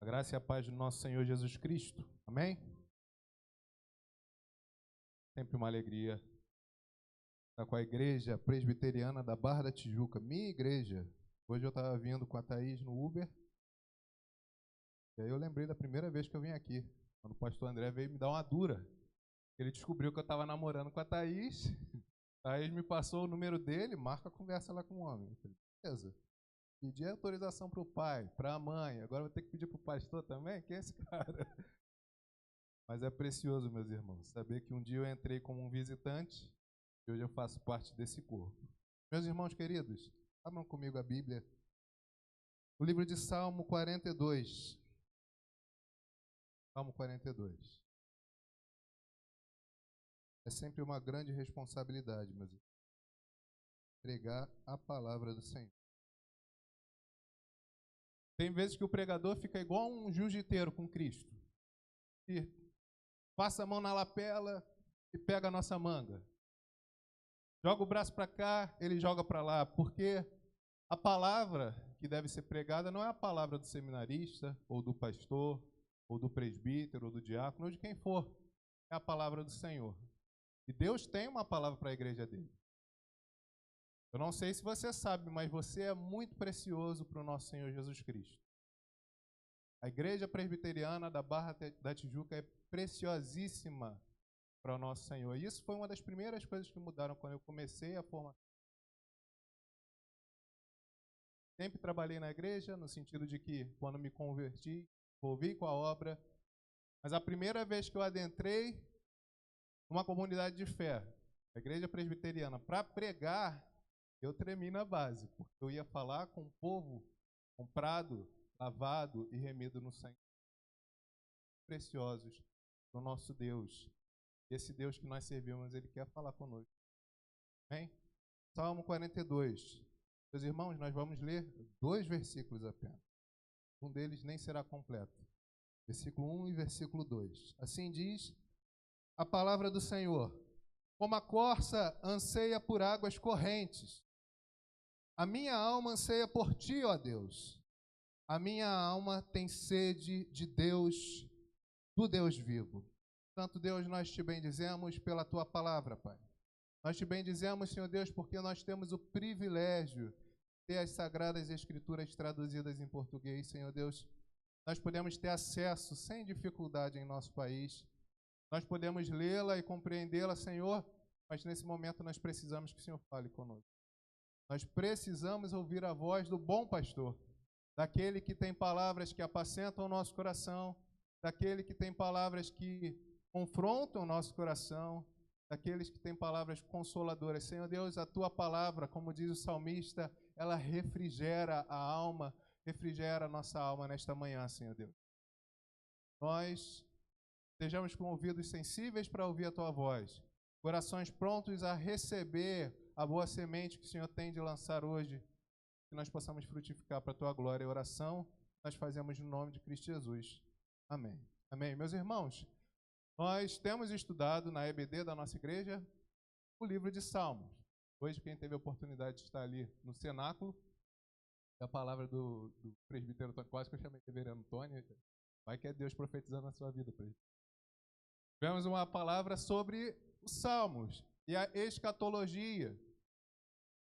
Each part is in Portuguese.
A graça e a paz do nosso Senhor Jesus Cristo. Amém? Sempre uma alegria estar com a igreja presbiteriana da Barra da Tijuca, minha igreja. Hoje eu estava vindo com a Thaís no Uber, e aí eu lembrei da primeira vez que eu vim aqui, quando o pastor André veio me dar uma dura. Ele descobriu que eu estava namorando com a Thaís, a Thaís me passou o número dele, marca a conversa lá com o homem. Eu falei, beleza. Pedi autorização para o pai, para a mãe, agora vou ter que pedir para o pastor também? Quem é esse cara? Mas é precioso, meus irmãos, saber que um dia eu entrei como um visitante e hoje eu faço parte desse corpo. Meus irmãos queridos, abram comigo a Bíblia. O livro de Salmo 42. Salmo 42. É sempre uma grande responsabilidade, meus irmãos, pregar a palavra do Senhor. Tem vezes que o pregador fica igual um jiu-jiteiro com Cristo. E passa a mão na lapela e pega a nossa manga. Joga o braço para cá, ele joga para lá, porque a palavra que deve ser pregada não é a palavra do seminarista, ou do pastor, ou do presbítero, ou do diácono, ou de quem for. É a palavra do Senhor. E Deus tem uma palavra para a igreja dele. Eu não sei se você sabe, mas você é muito precioso para o nosso Senhor Jesus Cristo. A igreja presbiteriana da Barra da Tijuca é preciosíssima para o nosso Senhor. E isso foi uma das primeiras coisas que mudaram quando eu comecei a formação. Sempre trabalhei na igreja, no sentido de que, quando me converti, envolvi com a obra. Mas a primeira vez que eu adentrei uma comunidade de fé, a igreja presbiteriana, para pregar, eu tremi na base, porque eu ia falar com o povo comprado, lavado e remido no sangue. Preciosos do nosso Deus. Esse Deus que nós servimos, Ele quer falar conosco. Amém? Salmo 42. Meus irmãos, nós vamos ler 2 versículos apenas. Um deles nem será completo. Versículo 1 e versículo 2. Assim diz a palavra do Senhor. Como a corça anseia por águas correntes, a minha alma anseia por ti, ó Deus. A minha alma tem sede de Deus, do Deus vivo. Santo Deus, nós te bendizemos pela tua palavra, Pai. Nós te bendizemos, Senhor Deus, porque nós temos o privilégio de ter as Sagradas Escrituras traduzidas em português, Senhor Deus. Nós podemos ter acesso sem dificuldade em nosso país. Nós podemos lê-la e compreendê-la, Senhor, mas nesse momento nós precisamos que o Senhor fale conosco. Nós precisamos ouvir a voz do bom pastor, daquele que tem palavras que apacentam o nosso coração, daquele que tem palavras que confrontam o nosso coração, daqueles que têm palavras consoladoras. Senhor Deus, a tua palavra, como diz o salmista, ela refrigera a alma, refrigera a nossa alma nesta manhã, Senhor Deus. Nós estejamos com ouvidos sensíveis para ouvir a tua voz, corações prontos a receber a boa semente que o Senhor tem de lançar hoje, que nós possamos frutificar para a tua glória e oração. Nós fazemos no nome de Cristo Jesus. Amém. Amém. Meus irmãos, nós temos estudado na EBD da nossa igreja o livro de Salmos. Hoje, quem teve a oportunidade de estar ali no cenáculo, a palavra do presbítero Antônio, quase que eu chamei de reverendo Antônio, vai que é Deus profetizando na sua vida. Tivemos uma palavra sobre os Salmos e a escatologia.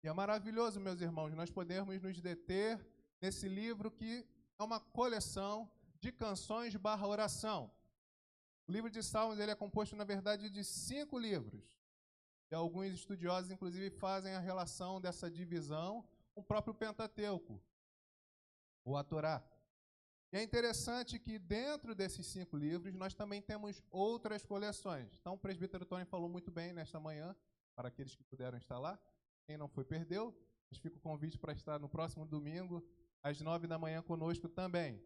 E é maravilhoso, meus irmãos, nós podemos nos deter nesse livro que é uma coleção de canções / oração. O livro de Salmos ele é composto, na verdade, de 5 livros. E alguns estudiosos, inclusive, fazem a relação dessa divisão com o próprio Pentateuco, ou a Torá. E é interessante que dentro desses 5 livros nós também temos outras coleções. Então o presbítero Tony falou muito bem nesta manhã, para aqueles que puderam estar lá. Quem não foi, perdeu. Mas fica o convite para estar no próximo domingo, às 9 da manhã, conosco também.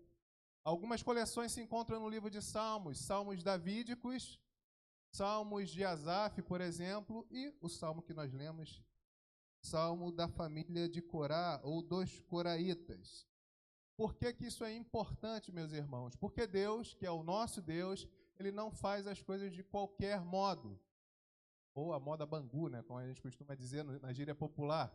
Algumas coleções se encontram no livro de Salmos, salmos davídicos, salmos de Asaf, por exemplo, e o salmo que nós lemos, salmo da família de Corá, ou dos coraitas. Por que que isso é importante, meus irmãos? Porque Deus, que é o nosso Deus, Ele não faz as coisas de qualquer modo. Ou a moda Bangu, né, como a gente costuma dizer na gíria popular.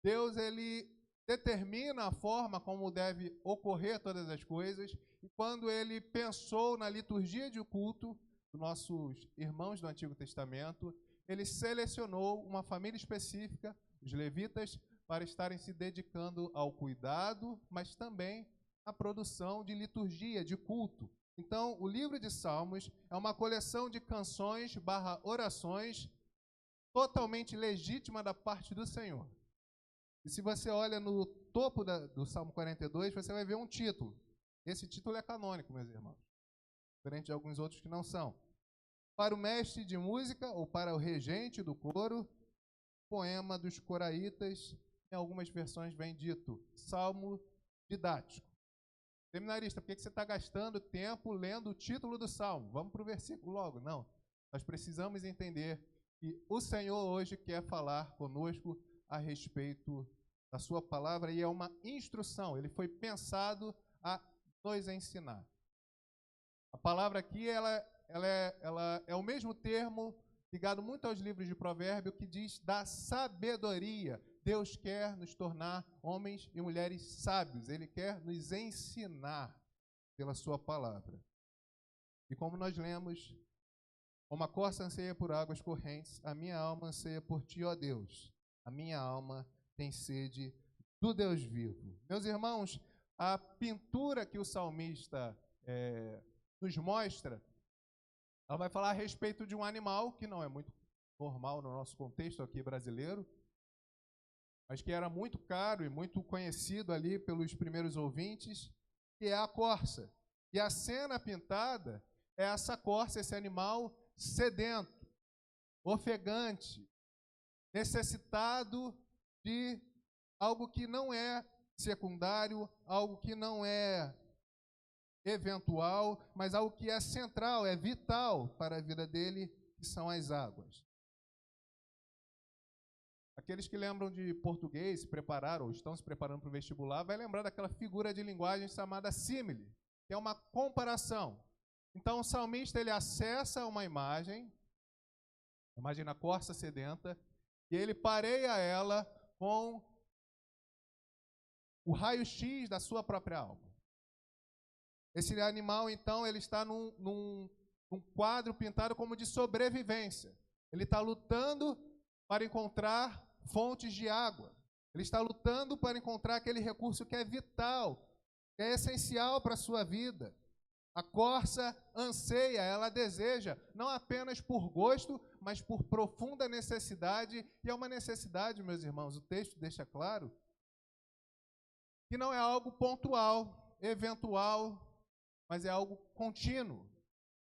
Deus, Ele determina a forma como deve ocorrer todas as coisas, e quando ele pensou na liturgia de culto dos nossos irmãos do Antigo Testamento, ele selecionou uma família específica, os levitas, para estarem se dedicando ao cuidado, mas também à produção de liturgia, de culto. Então, o livro de Salmos é uma coleção de canções / orações totalmente legítima da parte do Senhor. E se você olha no topo do Salmo 42, você vai ver um título. Esse título é canônico, meus irmãos, diferente de alguns outros que não são. Para o mestre de música, ou para o regente do coro, poema dos coraitas, em algumas versões vem dito, salmo didático. Seminarista, por que você está gastando tempo lendo o título do salmo? Vamos para o versículo logo. Não, nós precisamos entender que o Senhor hoje quer falar conosco a respeito da sua palavra, e é uma instrução, ele foi pensado a nos ensinar. A palavra aqui, ela é o mesmo termo ligado muito aos livros de Provérbio, que diz da sabedoria. Deus quer nos tornar homens e mulheres sábios, ele quer nos ensinar pela sua palavra. E como nós lemos, como a corça anseia por águas correntes, a minha alma anseia por ti, ó Deus. A minha alma tem sede do Deus vivo. Meus irmãos, a pintura que o salmista nos mostra, ela vai falar a respeito de um animal que não é muito normal no nosso contexto aqui brasileiro, mas que era muito caro e muito conhecido ali pelos primeiros ouvintes, que é a corça. E a cena pintada é essa corça, esse animal sedento, ofegante, necessitado de algo que não é secundário, algo que não é eventual, mas algo que é central, é vital para a vida dele, que são as águas. Aqueles que lembram de português, se prepararam ou estão se preparando para o vestibular, vai lembrar daquela figura de linguagem chamada símile, que é uma comparação. Então o salmista ele acessa uma imagem, imagina a corça sedenta, e ele pareia ela com o raio-x da sua própria alma. Esse animal, então, ele está num quadro pintado como de sobrevivência. Ele está lutando para encontrar fontes de água. Ele está lutando para encontrar aquele recurso que é vital, que é essencial para a sua vida. A corça anseia, ela deseja, não apenas por gosto, mas por profunda necessidade. E é uma necessidade, meus irmãos, o texto deixa claro, que não é algo pontual, eventual, mas é algo contínuo.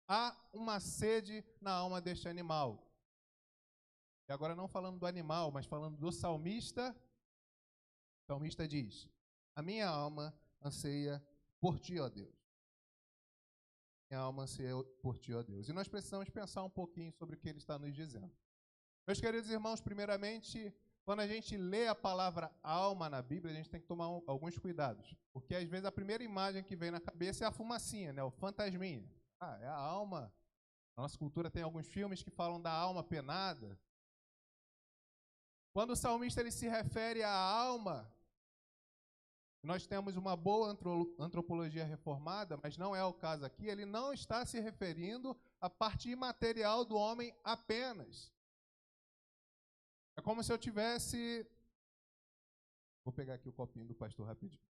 Há uma sede na alma deste animal. E agora não falando do animal, mas falando do salmista, o salmista diz, a minha alma anseia por ti, ó Deus. Minha alma anseia por ti, ó Deus. E nós precisamos pensar um pouquinho sobre o que ele está nos dizendo. Meus queridos irmãos, primeiramente, quando a gente lê a palavra alma na Bíblia, a gente tem que tomar alguns cuidados. Porque às vezes a primeira imagem que vem na cabeça é a fumacinha, né? O fantasminha. Ah, é a alma. Na nossa cultura tem alguns filmes que falam da alma penada. Quando o salmista ele se refere à alma, nós temos uma boa antropologia reformada, mas não é o caso aqui, ele não está se referindo à parte imaterial do homem apenas. É como se eu tivesse... Vou pegar aqui o copinho do pastor rapidinho.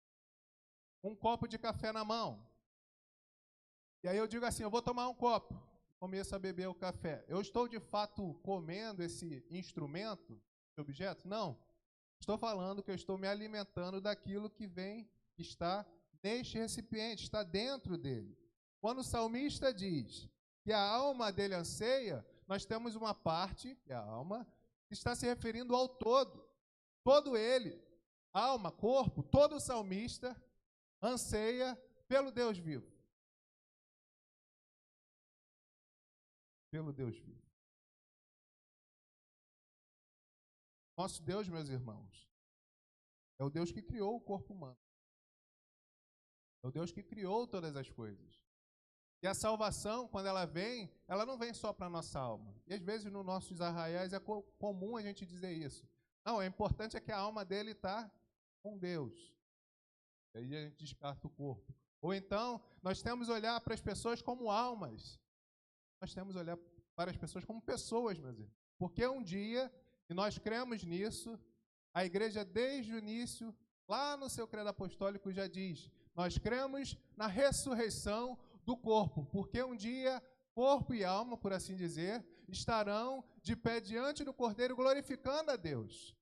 Um copo de café na mão. E aí eu digo assim, eu vou tomar um copo. Começo a beber o café. Eu estou de fato comendo esse instrumento, esse objeto? Não. Estou falando que eu estou me alimentando daquilo que está neste recipiente, está dentro dele. Quando o salmista diz que a alma dele anseia, nós temos uma parte, que é a alma, que está se referindo ao todo. Todo ele, alma, corpo, todo salmista anseia pelo Deus vivo. Pelo Deus vivo. Nosso Deus, meus irmãos, é o Deus que criou o corpo humano. É o Deus que criou todas as coisas. E a salvação, quando ela não vem só para a nossa alma. E às vezes nos nossos arraiais é comum a gente dizer isso. Não, é importante é que a alma dele está com Deus. E aí a gente descarta o corpo. Ou então, nós temos que olhar para as pessoas como almas. Nós temos que olhar para as pessoas como pessoas, meus irmãos. Porque um dia, e nós cremos nisso, a igreja desde o início, lá no seu credo apostólico já diz, nós cremos na ressurreição do corpo, porque um dia, corpo e alma, por assim dizer, estarão de pé diante do Cordeiro glorificando a Deus.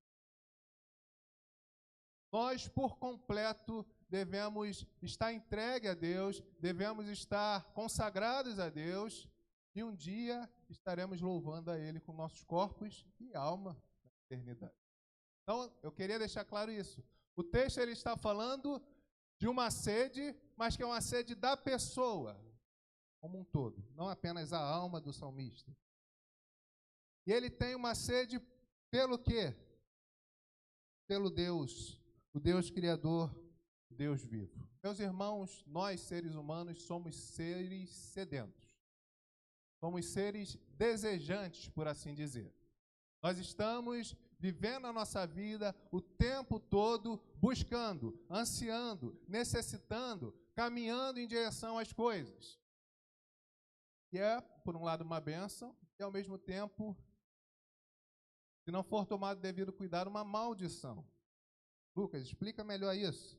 Nós, por completo, devemos estar entregue a Deus, devemos estar consagrados a Deus, e um dia estaremos louvando a Ele com nossos corpos e alma na eternidade. Então, eu queria deixar claro isso. O texto ele está falando de uma sede, mas que é uma sede da pessoa, como um todo, não apenas a alma do salmista. E ele tem uma sede pelo quê? Pelo Deus, o Deus Criador, o Deus vivo. Meus irmãos, nós seres humanos somos seres sedentos. Somos seres desejantes, por assim dizer. Nós estamos vivendo a nossa vida o tempo todo buscando, ansiando, necessitando, caminhando em direção às coisas. E é, por um lado, uma bênção, e ao mesmo tempo, se não for tomado devido cuidado, uma maldição. Lucas, explica melhor isso.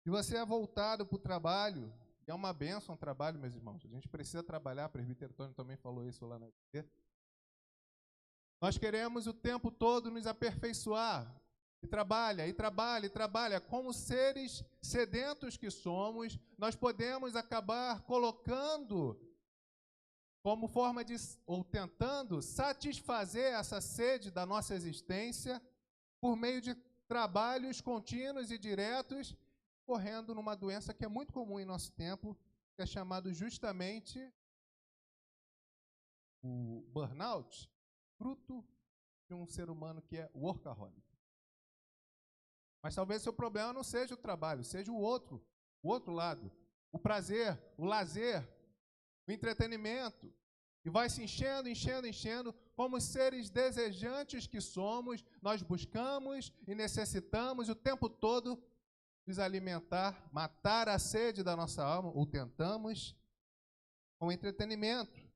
Se você é voltado para o trabalho, é uma bênção o trabalho, meus irmãos. A gente precisa trabalhar, o presbítero Antônio também falou isso lá na igreja. Nós queremos o tempo todo nos aperfeiçoar. E trabalha, e trabalha, e trabalha. Como seres sedentos que somos, nós podemos acabar colocando como forma de, ou tentando satisfazer essa sede da nossa existência por meio de trabalhos contínuos e diretos, correndo numa doença que é muito comum em nosso tempo, que é chamado justamente o burnout, fruto de um ser humano que é workaholic. Mas talvez seu problema não seja o trabalho, seja o outro lado. O prazer, o lazer, o entretenimento. E vai se enchendo, enchendo, enchendo. Como seres desejantes que somos, nós buscamos e necessitamos o tempo todo nos alimentar, matar a sede da nossa alma, ou tentamos, com entretenimento.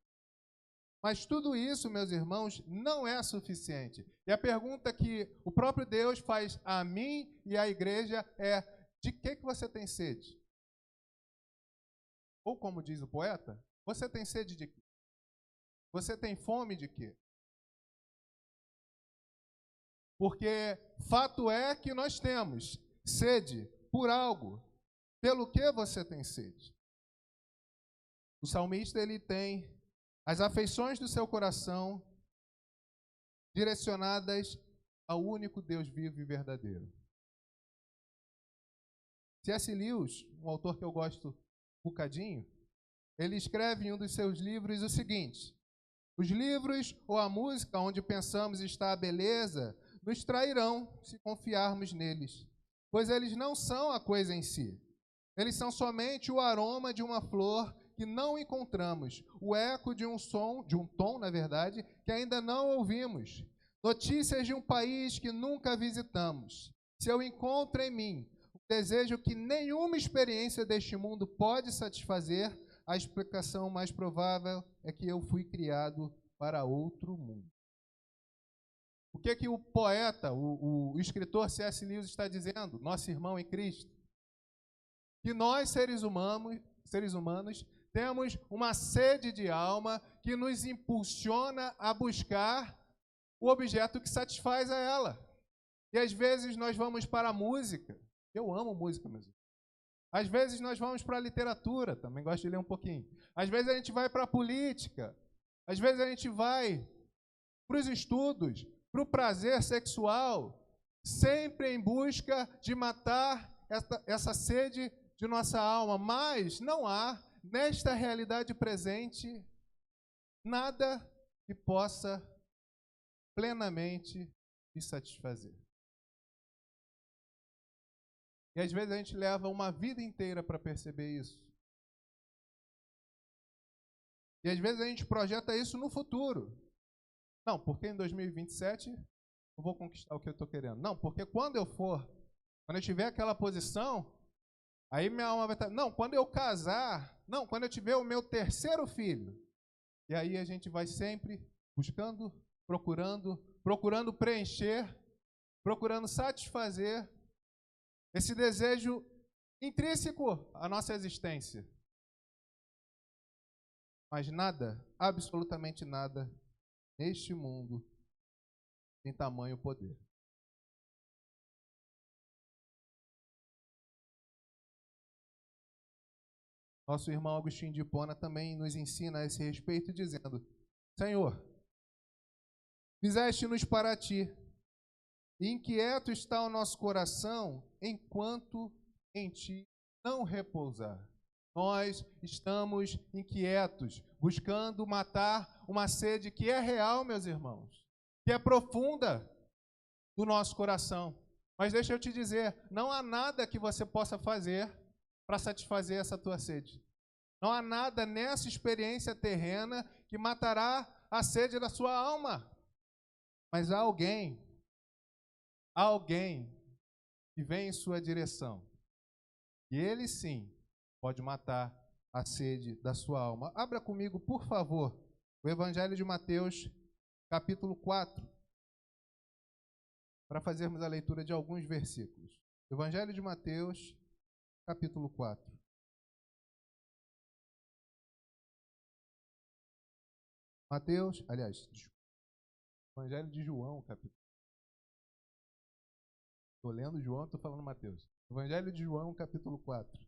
Mas tudo isso, meus irmãos, não é suficiente. E a pergunta que o próprio Deus faz a mim e à igreja é: de que você tem sede? Ou como diz o poeta, você tem sede de quê? Você tem fome de quê? Porque fato é que nós temos sede por algo. Pelo que você tem sede? O salmista, ele tem as afeições do seu coração direcionadas ao único Deus vivo e verdadeiro. C.S. Lewis, um autor que eu gosto um bocadinho, ele escreve em um dos seus livros o seguinte: os livros ou a música onde pensamos está a beleza nos trairão se confiarmos neles, pois eles não são a coisa em si. Eles são somente o aroma de uma flor que não encontramos, o eco de um som, de um tom, na verdade, que ainda não ouvimos, notícias de um país que nunca visitamos. Se eu encontro em mim o desejo que nenhuma experiência deste mundo pode satisfazer, a explicação mais provável é que eu fui criado para outro mundo. O que o poeta, o escritor C.S. Lewis está dizendo, nosso irmão em Cristo? Que nós, seres humanos, temos uma sede de alma que nos impulsiona a buscar o objeto que satisfaz a ela. E às vezes nós vamos para a música. Eu amo música, meus irmãos. Às vezes nós vamos para a literatura, também gosto de ler um pouquinho. Às vezes a gente vai para a política. Às vezes a gente vai para os estudos, para o prazer sexual, sempre em busca de matar essa sede de nossa alma. Mas não há, nesta realidade presente, nada que possa plenamente me satisfazer. E às vezes a gente leva uma vida inteira para perceber isso. E às vezes a gente projeta isso no futuro. Não, porque em 2027 eu vou conquistar o que eu estou querendo. Não, porque quando eu tiver aquela posição, aí minha alma vai estar, não, quando eu casar, não, quando eu tiver o meu terceiro filho. E aí a gente vai sempre buscando, procurando preencher, procurando satisfazer esse desejo intrínseco à nossa existência. Mas nada, absolutamente nada, neste mundo tem tamanho poder. Nosso irmão Agostinho de Hipona também nos ensina a esse respeito, dizendo: Senhor, fizeste-nos para ti, e inquieto está o nosso coração, enquanto em ti não repousar. Nós estamos inquietos, buscando matar uma sede que é real, meus irmãos, que é profunda do nosso coração. Mas deixa eu te dizer, não há nada que você possa fazer para satisfazer essa tua sede. Não há nada nessa experiência terrena que matará a sede da sua alma. Mas há alguém que vem em sua direção. E ele sim pode matar a sede da sua alma. Abra comigo, por favor, o Evangelho de Mateus, capítulo 4, para fazermos a leitura de alguns versículos. Evangelho de Mateus, capítulo 4. Mateus, aliás, Evangelho de João, capítulo. Estou lendo João, estou falando Mateus. Evangelho de João, capítulo 4.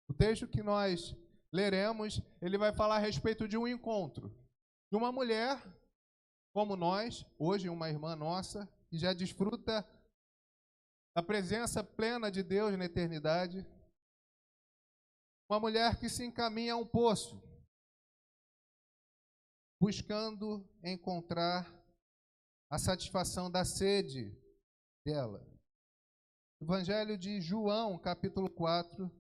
O texto que nós leremos, ele vai falar a respeito de um encontro de uma mulher, como nós, hoje uma irmã nossa, que já desfruta da presença plena de Deus na eternidade. Uma mulher que se encaminha a um poço, buscando encontrar a satisfação da sede dela. Evangelho de João, capítulo 4,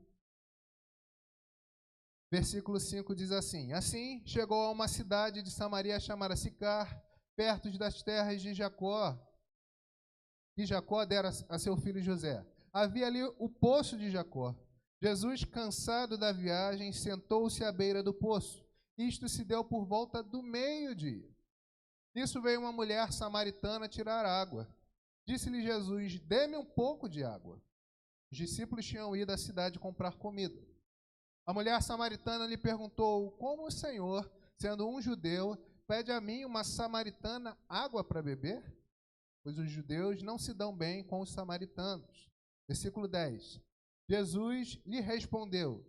versículo 5 diz assim: Assim chegou a uma cidade de Samaria chamada Sicar, perto das terras de Jacó, que Jacó dera a seu filho José. Havia ali o poço de Jacó. Jesus, cansado da viagem, sentou-se à beira do poço. Isto se deu por volta do meio-dia. Nisso veio uma mulher samaritana tirar água. Disse-lhe Jesus: Dê-me um pouco de água. Os discípulos tinham ido à cidade comprar comida. A mulher samaritana lhe perguntou: Como o Senhor, sendo um judeu, pede a mim, uma samaritana, água para beber? Pois os judeus não se dão bem com os samaritanos. Versículo 10. Jesus lhe respondeu: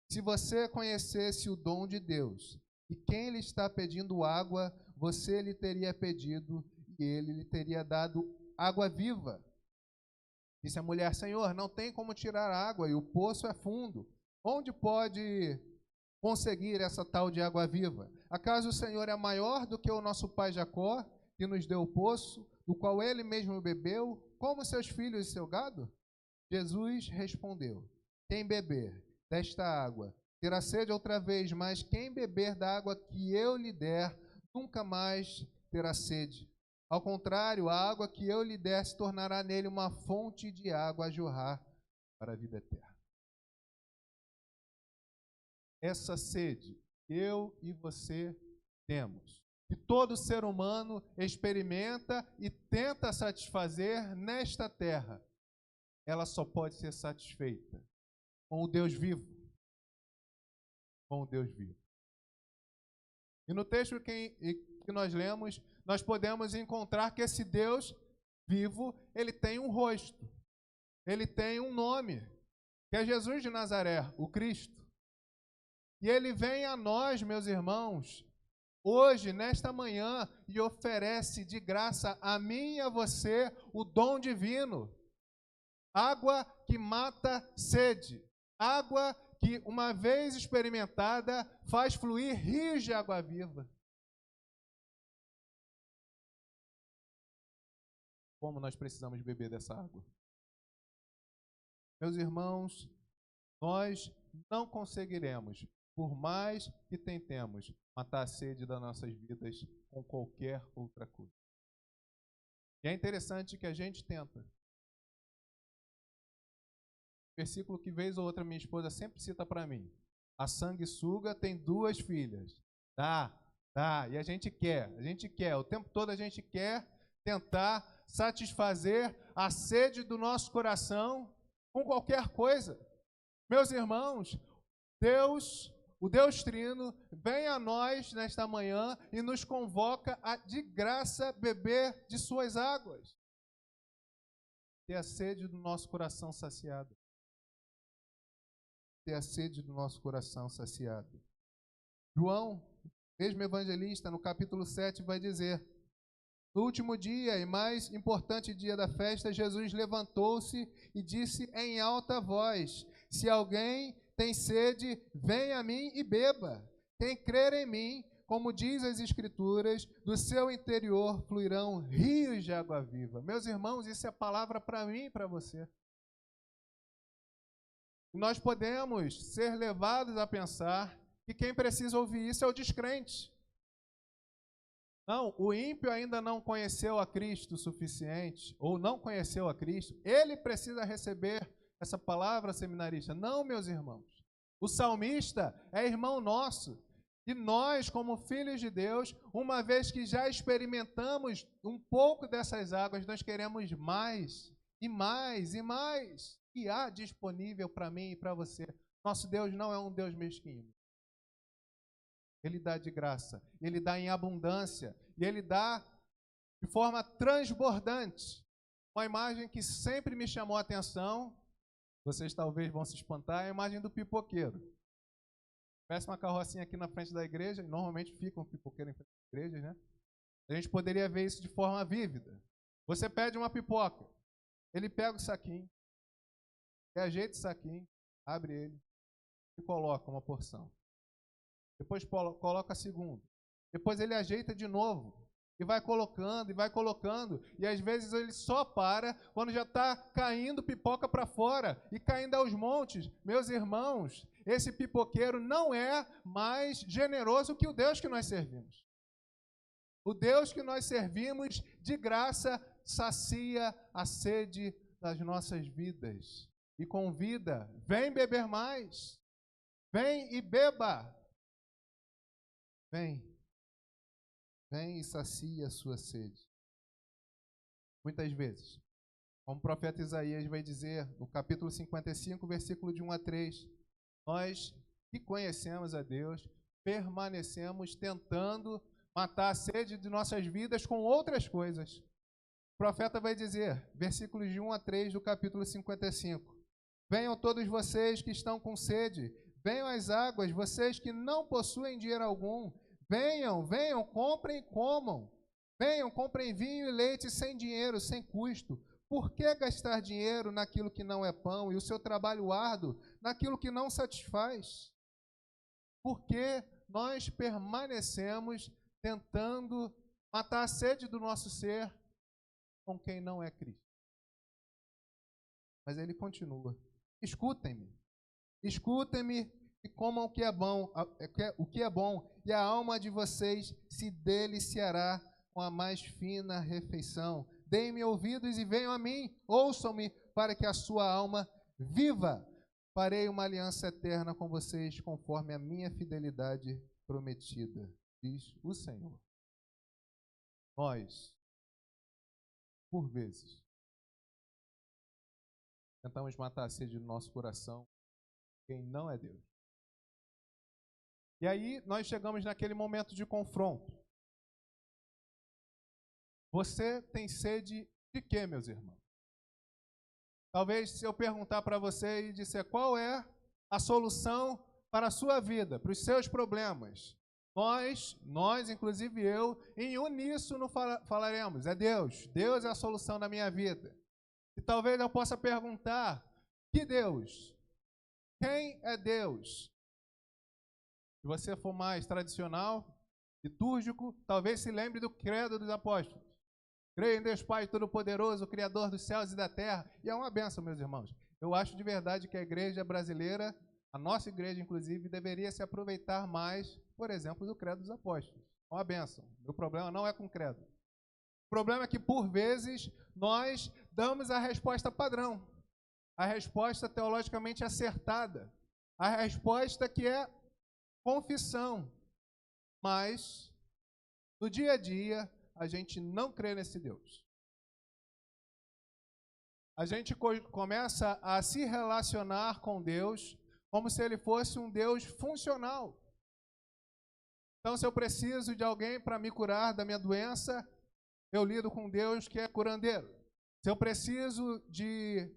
Se você conhecesse o dom de Deus, e quem lhe está pedindo água, você lhe teria pedido, e ele lhe teria dado água viva. Disse a mulher: Senhor, não tem como tirar água, e o poço é fundo. Onde pode conseguir essa tal de água viva? Acaso o Senhor é maior do que o nosso pai Jacó, que nos deu o poço, do qual ele mesmo bebeu, como seus filhos e seu gado? Jesus respondeu: Quem beber desta água terá sede outra vez, mas quem beber da água que eu lhe der, nunca mais terá sede. Ao contrário, a água que eu lhe der se tornará nele uma fonte de água a jorrar para a vida eterna. Essa sede eu e você temos, que todo ser humano experimenta e tenta satisfazer nesta terra, ela só pode ser satisfeita com o Deus vivo. Com o Deus vivo. E no texto que nós lemos, nós podemos encontrar que esse Deus vivo, ele tem um rosto, ele tem um nome, que é Jesus de Nazaré, o Cristo. E ele vem a nós, meus irmãos, hoje, nesta manhã, e oferece de graça a mim e a você o dom divino. Água que mata sede. Água que, uma vez experimentada, faz fluir rios de água viva. Como nós precisamos beber dessa água? Meus irmãos, nós não conseguiremos, por mais que tentemos, matar a sede das nossas vidas com qualquer outra coisa. E é interessante que a gente tenta. Versículo que vez ou outra minha esposa sempre cita para mim. A sanguessuga tem 2 filhas. Tá. E a gente quer. O tempo todo a gente quer tentar satisfazer a sede do nosso coração com qualquer coisa. Meus irmãos, o Deus Trino, vem a nós nesta manhã e nos convoca a, de graça, beber de suas águas. Ter a sede do nosso coração saciado. Ter a sede do nosso coração saciado. João, mesmo evangelista, no capítulo 7, vai dizer: no último dia e mais importante dia da festa, Jesus levantou-se e disse em alta voz: se alguém tem sede, venha a mim e beba. Quem crer em mim, como diz as Escrituras, do seu interior fluirão rios de água viva. Meus irmãos, isso é palavra para mim e para você. Nós podemos ser levados a pensar que quem precisa ouvir isso é o descrente. Não, o ímpio ainda não conheceu a Cristo o suficiente, ou não conheceu a Cristo, ele precisa receber essa palavra, seminarista. Não, meus irmãos. O salmista é irmão nosso. E nós, como filhos de Deus, uma vez que já experimentamos um pouco dessas águas, nós queremos mais, e mais, e mais. Que há disponível para mim e para você. Nosso Deus não é um Deus mesquinho. Ele dá de graça, Ele dá em abundância, e Ele dá de forma transbordante. Uma imagem que sempre me chamou a atenção, vocês talvez vão se espantar, é a imagem do pipoqueiro. Parece uma carrocinha aqui na frente da igreja, e normalmente fica um pipoqueiro em frente à igreja, né? A gente poderia ver isso de forma vívida. Você pede uma pipoca, ele pega o saquinho, ajeita o saquinho, abre ele e coloca uma porção. Depois coloca a segunda. Depois ele ajeita de novo. E vai colocando, e vai colocando. E às vezes ele só para quando já está caindo pipoca para fora. E caindo aos montes. Meus irmãos, esse pipoqueiro não é mais generoso que o Deus que nós servimos. O Deus que nós servimos, de graça, sacia a sede das nossas vidas. E convida, vem beber mais. Vem e beba. Vem e sacia a sua sede. Muitas vezes, como o profeta Isaías vai dizer, no capítulo 55, versículo de 1 a 3, nós que conhecemos a Deus, permanecemos tentando matar a sede de nossas vidas com outras coisas. O profeta vai dizer, versículos de 1 a 3 do capítulo 55, venham todos vocês que estão com sede, venham às águas, vocês que não possuem dinheiro algum. Venham, comprem e comam. Venham, comprem vinho e leite sem dinheiro, sem custo. Por que gastar dinheiro naquilo que não é pão e o seu trabalho árduo naquilo que não satisfaz? Porque nós permanecemos tentando matar a sede do nosso ser com quem não é Cristo. Mas ele continua. Escutem-me e comam o que é bom, e a alma de vocês se deliciará com a mais fina refeição. Deem-me ouvidos e venham a mim, ouçam-me, para que a sua alma viva. Farei uma aliança eterna com vocês, conforme a minha fidelidade prometida, diz o Senhor. Nós, por vezes, tentamos matar a sede do nosso coração, quem não é Deus. E aí nós chegamos naquele momento de confronto. Você tem sede de quê, meus irmãos? Talvez se eu perguntar para você e disser qual é a solução para a sua vida, para os seus problemas, nós, inclusive eu, em uníssono falaremos, é Deus. Deus é a solução da minha vida. E talvez eu possa perguntar, que Deus? Quem é Deus? Se você for mais tradicional, litúrgico, talvez se lembre do credo dos apóstolos. Creio em Deus Pai Todo-Poderoso, Criador dos céus e da terra. E é uma bênção, meus irmãos. Eu acho de verdade que a igreja brasileira, a nossa igreja, inclusive, deveria se aproveitar mais, por exemplo, do credo dos apóstolos. É uma bênção. Meu problema não é com o credo. O problema é que, por vezes, nós damos a resposta padrão, a resposta teologicamente acertada, a resposta que é confissão. Mas, no dia a dia, a gente não crê nesse Deus. A gente começa a se relacionar com Deus como se Ele fosse um Deus funcional. Então, se eu preciso de alguém para me curar da minha doença, eu lido com Deus que é curandeiro. Se eu preciso de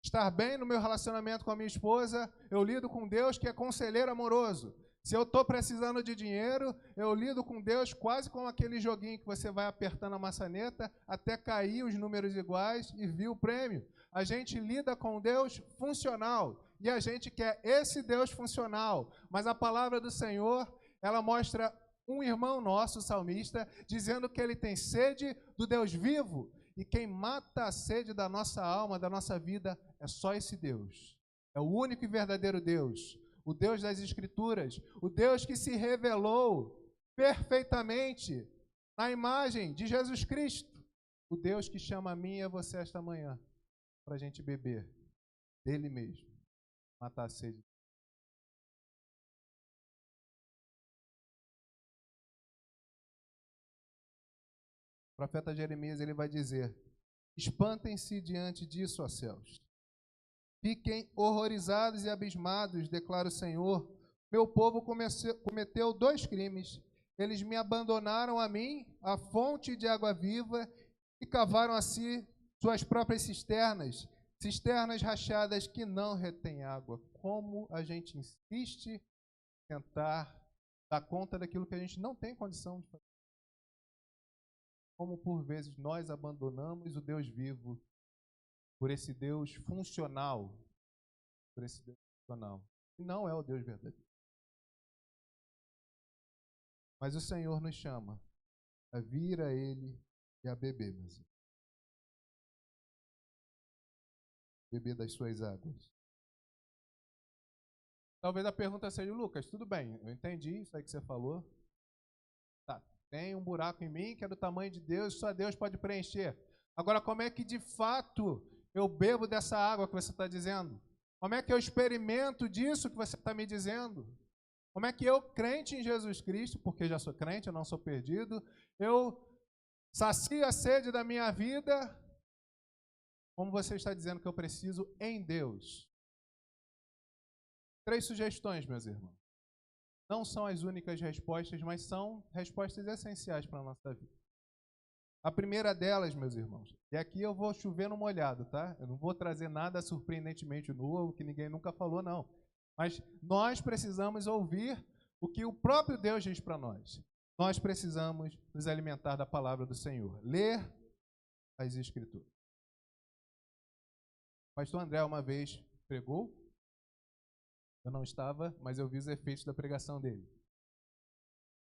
estar bem no meu relacionamento com a minha esposa, eu lido com Deus que é conselheiro amoroso. Se eu estou precisando de dinheiro, eu lido com Deus quase como aquele joguinho que você vai apertando a maçaneta até cair os números iguais e vir o prêmio. A gente lida com Deus funcional e a gente quer esse Deus funcional. Mas a palavra do Senhor, ela mostra um irmão nosso, salmista, dizendo que ele tem sede do Deus vivo. E quem mata a sede da nossa alma, da nossa vida, é só esse Deus. É o único e verdadeiro Deus. O Deus das Escrituras, o Deus que se revelou perfeitamente na imagem de Jesus Cristo. O Deus que chama a mim e a você esta manhã para a gente beber dele mesmo, matar a sede. O profeta Jeremias, ele vai dizer: espantem-se diante disso, ó céus. Fiquem horrorizados e abismados, declara o Senhor. Meu povo cometeu 2 crimes. Eles me abandonaram a mim, a fonte de água viva, e cavaram a si suas próprias cisternas, cisternas rachadas que não retêm água. Como a gente insiste em tentar dar conta daquilo que a gente não tem condição de fazer. Como por vezes nós abandonamos o Deus vivo por esse Deus funcional, que não é o Deus verdadeiro. Mas o Senhor nos chama a vir a Ele e a beber, meus irmãos. Beber das suas águas. Talvez a pergunta seja: Lucas, tudo bem, eu entendi isso aí que você falou. Tá, tem um buraco em mim que é do tamanho de Deus, só Deus pode preencher. Agora, como é que de fato eu bebo dessa água que você está dizendo? Como é que eu experimento disso que você está me dizendo? Como é que eu, crente em Jesus Cristo, porque já sou crente, eu não sou perdido, eu sacio a sede da minha vida, como você está dizendo que eu preciso em Deus? 3 sugestões, meus irmãos. Não são as únicas respostas, mas são respostas essenciais para a nossa vida. A primeira delas, meus irmãos, e aqui eu vou chover no molhado, tá? Eu não vou trazer nada surpreendentemente novo, que ninguém nunca falou, não. Mas nós precisamos ouvir o que o próprio Deus diz para nós. Nós precisamos nos alimentar da palavra do Senhor. Ler as Escrituras. O pastor André uma vez pregou. Eu não estava, mas eu vi os efeitos da pregação dele.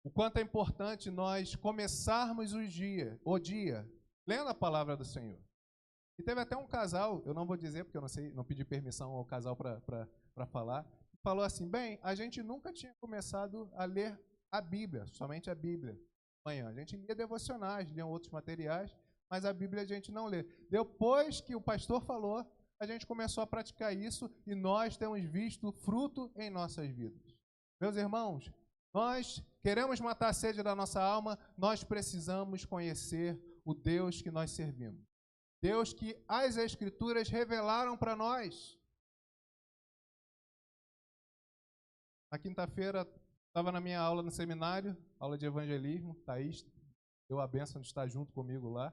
O quanto é importante nós começarmos o dia, lendo a palavra do Senhor. E teve até um casal, eu não vou dizer porque eu não sei, não pedi permissão ao casal para falar, falou assim: bem, a gente nunca tinha começado a ler a Bíblia, somente a Bíblia. Amanhã a gente lia devocionais, lia outros materiais, mas a Bíblia a gente não lê. Depois que o pastor falou, a gente começou a praticar isso e nós temos visto fruto em nossas vidas. Meus irmãos, nós queremos matar a sede da nossa alma, nós precisamos conhecer o Deus que nós servimos. Deus que as Escrituras revelaram para nós. Na quinta-feira, estava na minha aula no seminário, aula de evangelismo, Thaís deu a bênção de estar junto comigo lá.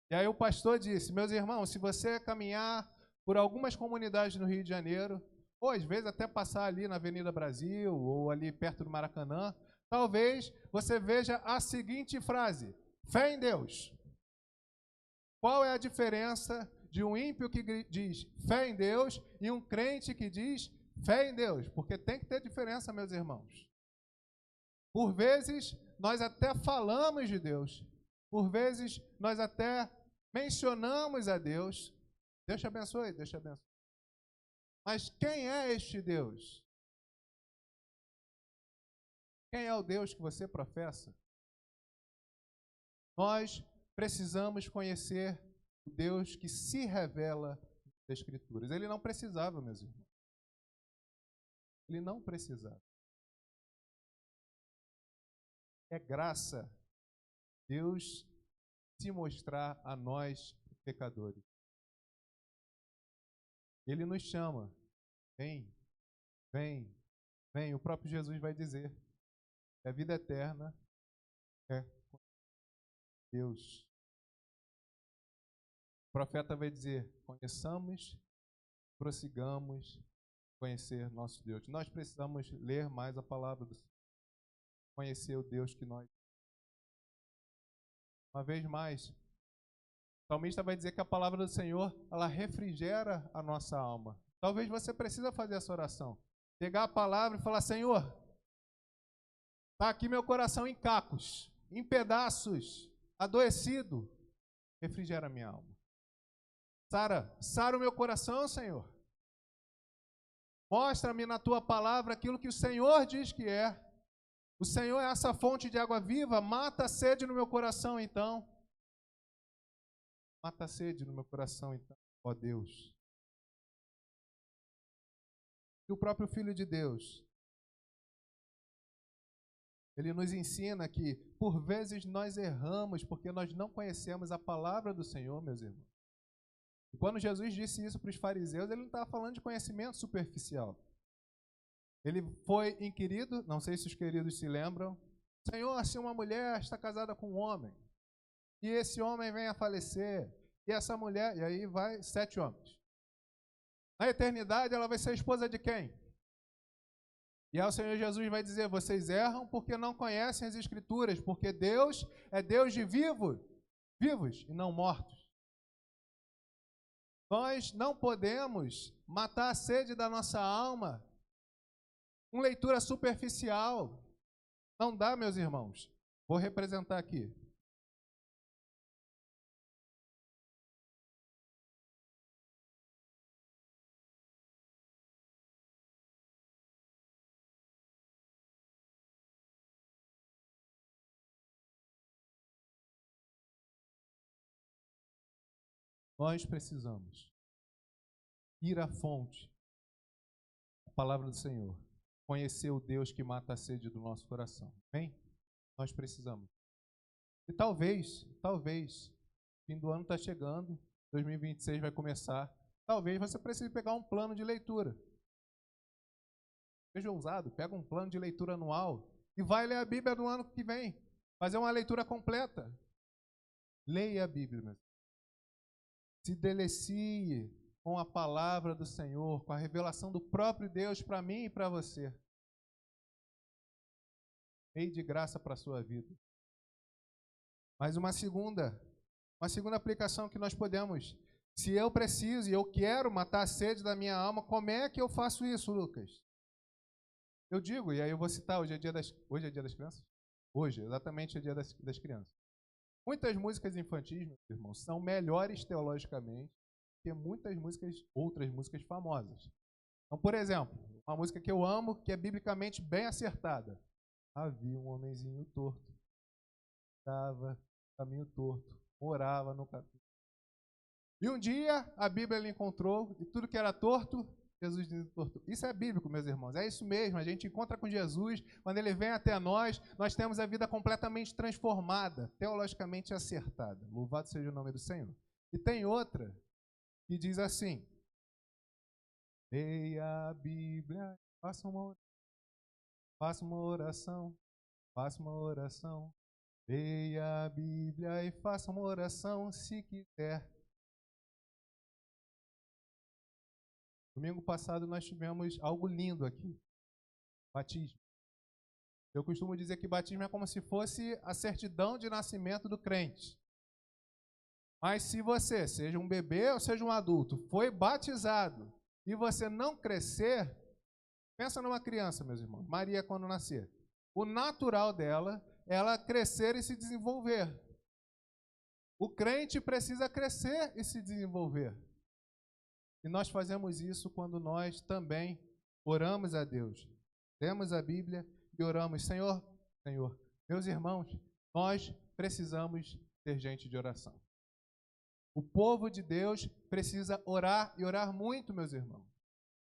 E aí o pastor disse: meus irmãos, se você caminhar por algumas comunidades no Rio de Janeiro, ou às vezes até passar ali na Avenida Brasil, ou ali perto do Maracanã, talvez você veja a seguinte frase: fé em Deus. Qual é a diferença de um ímpio que diz fé em Deus e um crente que diz fé em Deus? Porque tem que ter diferença, meus irmãos. Por vezes, nós até falamos de Deus. Por vezes, nós até mencionamos a Deus. Deus te abençoe, Deus te abençoe. Mas quem é este Deus? Quem é o Deus que você professa? Nós precisamos conhecer o Deus que se revela nas Escrituras. Ele não precisava, meus irmãos. Ele não precisava. É graça Deus se mostrar a nós, pecadores. Ele nos chama. Vem, vem, vem. O próprio Jesus vai dizer que a vida eterna é Deus. O profeta vai dizer: conheçamos, prossigamos, conhecer nosso Deus. Nós precisamos ler mais a palavra do Senhor, conhecer o Deus que nós. Uma vez mais, o salmista vai dizer que a palavra do Senhor, ela refrigera a nossa alma. Talvez você precise fazer essa oração. Pegar a palavra e falar: Senhor, está aqui meu coração em cacos, em pedaços, adoecido. Refrigera a minha alma. Sara o meu coração, Senhor. Mostra-me na tua palavra aquilo que o Senhor diz que é. O Senhor é essa fonte de água viva. Mata a sede no meu coração, então. Mata a sede no meu coração, então, ó Deus. E o próprio Filho de Deus, ele nos ensina que, por vezes, nós erramos porque nós não conhecemos a palavra do Senhor, meus irmãos. E quando Jesus disse isso para os fariseus, ele não estava falando de conhecimento superficial. Ele foi inquirido, não sei se os queridos se lembram: Senhor, se uma mulher está casada com um homem, e esse homem vem a falecer, e essa mulher, e aí vai 7 homens. Na eternidade, ela vai ser esposa de quem? E aí o Senhor Jesus vai dizer: vocês erram porque não conhecem as Escrituras, porque Deus é Deus de vivos e não mortos. Nós não podemos matar a sede da nossa alma com leitura superficial. Não dá, meus irmãos. Vou representar aqui. Nós precisamos ir à fonte, a palavra do Senhor, conhecer o Deus que mata a sede do nosso coração. Amém? Nós precisamos. E talvez, o fim do ano está chegando, 2026 vai começar, talvez você precise pegar um plano de leitura. Seja ousado, pega um plano de leitura anual e vai ler a Bíblia no ano que vem. Fazer uma leitura completa. Leia a Bíblia, meu. Se delicie com a palavra do Senhor, com a revelação do próprio Deus para mim e para você. Meio de graça para a sua vida. Mas uma segunda aplicação que nós podemos, se eu preciso e eu quero matar a sede da minha alma, como é que eu faço isso, Lucas? Eu digo, e aí eu vou citar, hoje é dia das crianças? Hoje, exatamente, é dia das crianças. Muitas músicas infantis, meus irmãos, são melhores teologicamente que outras músicas famosas. Então, por exemplo, uma música que eu amo, que é biblicamente bem acertada. Havia um homenzinho torto, estava caminho torto, morava no caminho. E um dia a Bíblia ele encontrou, e tudo que era torto, Jesus tortou. Isso é bíblico, meus irmãos, é isso mesmo. A gente encontra com Jesus, quando ele vem até nós temos a vida completamente transformada, teologicamente acertada. Louvado seja o nome do Senhor. E tem outra que diz assim: leia a Bíblia, faça uma oração. Leia a Bíblia e faça uma oração se quiser. Domingo passado nós tivemos algo lindo aqui. Batismo. Eu costumo dizer que batismo é como se fosse a certidão de nascimento do crente. Mas se você, seja um bebê ou seja um adulto, foi batizado e você não crescer, pensa numa criança, meus irmãos. Maria, quando nascer, o natural dela é ela crescer e se desenvolver. O crente precisa crescer e se desenvolver. E nós fazemos isso quando nós também oramos a Deus. Lemos a Bíblia e oramos: Senhor, meus irmãos, nós precisamos ser gente de oração. O povo de Deus precisa orar e orar muito, meus irmãos.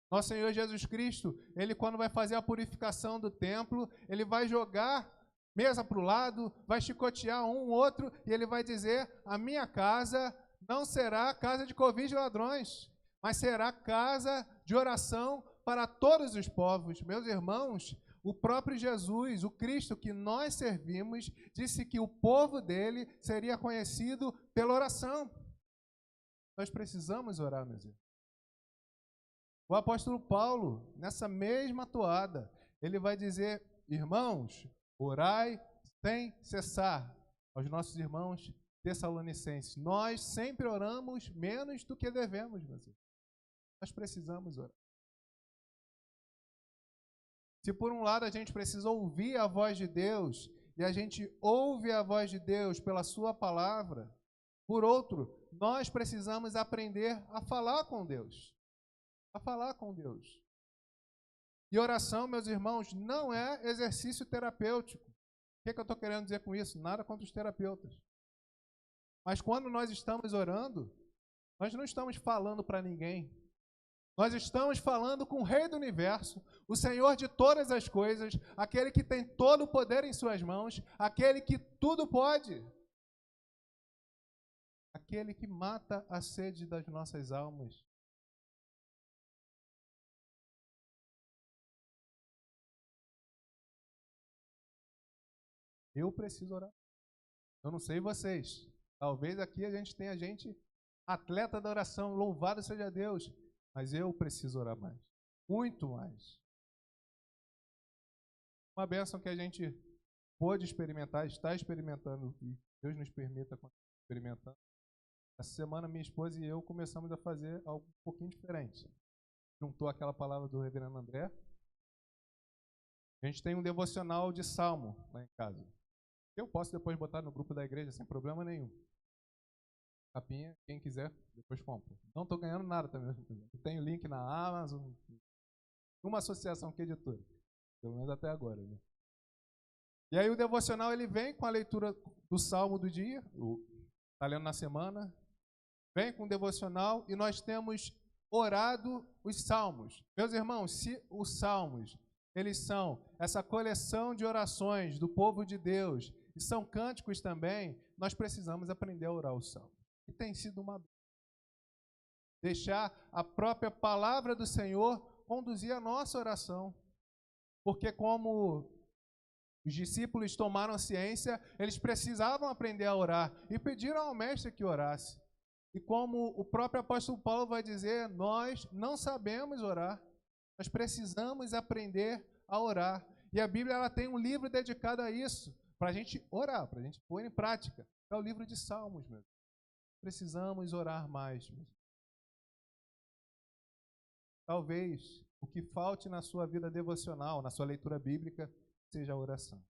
Nosso Senhor Jesus Cristo, Ele quando vai fazer a purificação do templo, Ele vai jogar mesa para o lado, vai chicotear um outro e Ele vai dizer, a minha casa não será casa de covis e ladrões, mas será casa de oração para todos os povos. Meus irmãos, o próprio Jesus, o Cristo que nós servimos, disse que o povo dele seria conhecido pela oração. Nós precisamos orar, meus irmãos. O apóstolo Paulo, nessa mesma toada, ele vai dizer, irmãos, orai sem cessar, aos nossos irmãos tessalonicenses. Nós sempre oramos menos do que devemos, meus irmãos. Nós precisamos orar. Se por um lado a gente precisa ouvir a voz de Deus, e a gente ouve a voz de Deus pela sua palavra, por outro, nós precisamos aprender a falar com Deus. A falar com Deus. E oração, meus irmãos, não é exercício terapêutico. O que eu estou querendo dizer com isso? Nada contra os terapeutas. Mas quando nós estamos orando, nós não estamos falando para ninguém. Nós estamos falando com o Rei do Universo, o Senhor de todas as coisas, aquele que tem todo o poder em suas mãos, aquele que tudo pode. Aquele que mata a sede das nossas almas. Eu preciso orar. Eu não sei vocês. Talvez aqui a gente tenha gente atleta da oração, louvado seja Deus. Mas eu preciso orar mais. Muito mais. Uma bênção que a gente pôde experimentar, está experimentando, e Deus nos permita experimentar. Essa semana minha esposa e eu começamos a fazer algo um pouquinho diferente. Juntou aquela palavra do reverendo André. A gente tem um devocional de salmo lá em casa. Eu posso depois botar no grupo da igreja sem problema nenhum. Capinha, quem quiser, depois compra. Não estou ganhando nada também. Tem o link na Amazon. Uma associação que é editora. Pelo menos até agora. Né? E aí o devocional ele vem com a leitura do salmo do dia. Está lendo na semana. Vem com o devocional e nós temos orado os salmos. Meus irmãos, se os salmos eles são essa coleção de orações do povo de Deus e são cânticos também, nós precisamos aprender a orar os salmos. E tem sido uma deixar a própria palavra do Senhor conduzir a nossa oração. Porque como os discípulos tomaram ciência, eles precisavam aprender a orar e pediram ao mestre que orasse. E como o próprio apóstolo Paulo vai dizer, nós não sabemos orar. Nós precisamos aprender a orar. E a Bíblia ela tem um livro dedicado a isso, para a gente orar, para a gente pôr em prática. É o livro de Salmos, meu. Precisamos orar mais. Meu. Talvez o que falte na sua vida devocional, na sua leitura bíblica, seja a oração.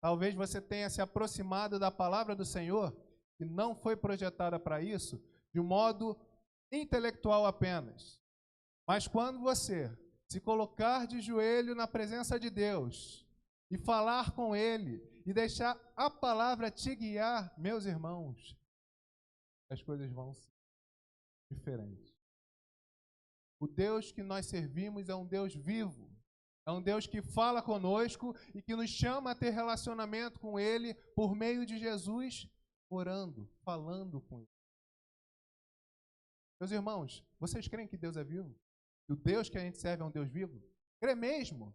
Talvez você tenha se aproximado da palavra do Senhor, que não foi projetada para isso, de um modo intelectual apenas. Mas quando você se colocar de joelho na presença de Deus e falar com Ele e deixar a palavra te guiar, meus irmãos, as coisas vão ser diferentes. O Deus que nós servimos é um Deus vivo, é um Deus que fala conosco e que nos chama a ter relacionamento com Ele por meio de Jesus, orando, falando com Ele. Meus irmãos, vocês creem que Deus é vivo? Que o Deus que a gente serve é um Deus vivo? Crê mesmo?